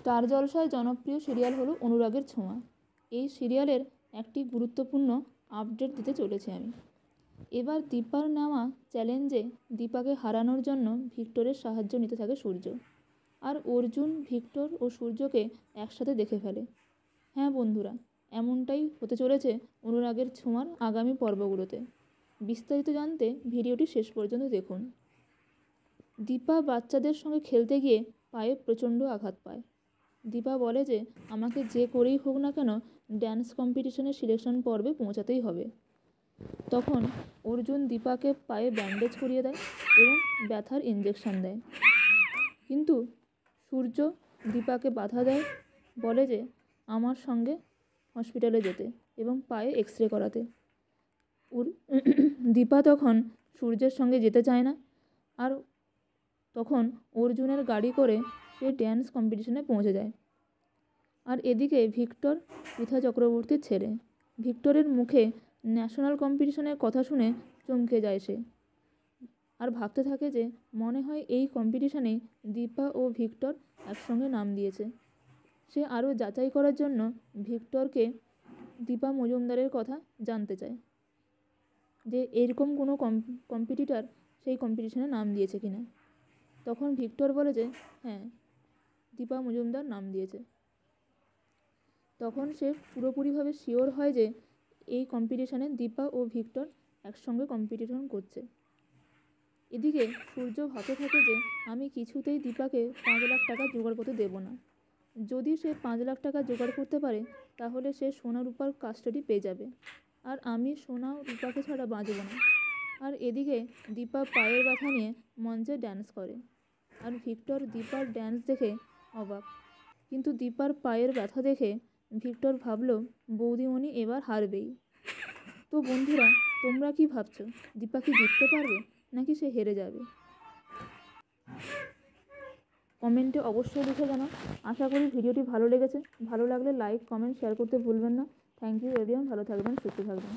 Star জলসায় জনপ্রিয় serial হলো অনুরাগের ছোঁয়া। এই সিরিয়ালের একটি গুরুত্বপূর্ণ আপডেট দিতে চলেছি আমি। এবার দীপার নেওয়া চ্যালেঞ্জে দীপাকে হারানোর জন্য ভিক্টরের সাহায্য নিতে থাকে সূর্য। আর অর্জুন ভিক্টর ও সূর্যকে একসাথে দেখে ফেলে। হ্যাঁ বন্ধুরা, এমনটাই হতে চলেছে অনুরাগের ছোঁয়ার আগামী পর্বগুলোতে। বিস্তারিত জানতে ভিডিওটি শেষ পর্যন্ত দেখুন। দীপা বাচ্চাদের সঙ্গে খেলতে গিয়ে পায়ে প্রচণ্ড আঘাত পায়। দীপা বলে যে আমাকে যে করেই হোক না কেন ড্যান্স কম্পিটিশনের সিলেকশন পর্বে পৌঁছাতেই হবে। তখন অর্জুন দীপাকে পায়ে ব্যান্ডেজ করিয়ে দেয় এবং ব্যথার ইঞ্জেকশন দেয়। কিন্তু সূর্য দীপাকে বাধা দেয়, বলে যে আমার সঙ্গে হসপিটালে যেতে এবং পায়ে এক্স রে করাতে। দীপা তখন সূর্যের সঙ্গে যেতে চায় না। আর তখন অর্জুনের গাড়ি করে সে ড্যান্স কম্পিটিশনে পৌঁছে যায়। আর এদিকে ভিক্টর পৃথা চক্রবর্তীর ছেলে। ভিক্টরের মুখে ন্যাশনাল কম্পিটিশনের কথা শুনে চমকে যায় সে। আর ভাবতে থাকে যে মনে হয় এই কম্পিটিশনে দীপা ও ভিক্টর একসঙ্গে নাম দিয়েছে। সে আরও যাচাই করার জন্য ভিক্টরকে দীপা মজুমদারের কথা জানতে চায়, যে এরকম কোনো কম্পিটিটার সেই কম্পিটিশনে নাম দিয়েছে কিনা। তখন ভিক্টর বলে যে হ্যাঁ, দীপা মজুমদার নাম দিয়েছে। তখন সে পুরোপুরিভাবে শিওর হয় যে এই কম্পিটিশনে দীপা ও ভিক্টর একসঙ্গে কম্পিটিশন করছে। এদিকে সূর্য ভাবতে থাকে যে আমি কিছুতেই দীপাকে 5 লাখ টাকা জোগাড় করতে দেব না। যদি সে 5 লাখ টাকা জোগাড় করতে পারে তাহলে সে সোনা রূপার কাস্টাডি পেয়ে যাবে, আর আমি সোনা রূপাকে ছাড়া বাঁচব না। আর এদিকে দীপা পায়ের ব্যথা নিয়ে মঞ্চে ড্যান্স করে। আর ভিক্টর দীপার ড্যান্স দেখে অবাক। কিন্তু দীপার পায়ের ব্যথা দেখে ভিক্টর ভাবলো বৌদিমণি এবার হারবেই। তো বন্ধুরা, তোমরা কি ভাবছো, দীপা কি জিততে পারবে নাকি সে হেরে যাবে? কমেন্টে অবশ্যই লিখে জানাও। আশা করি ভিডিওটি ভালো লেগেছে। ভালো লাগলে লাইক, কমেন্ট, শেয়ার করতে ভুলবেন না। Thank you everyone. ভালো থাকবেন, সুস্থ থাকবেন।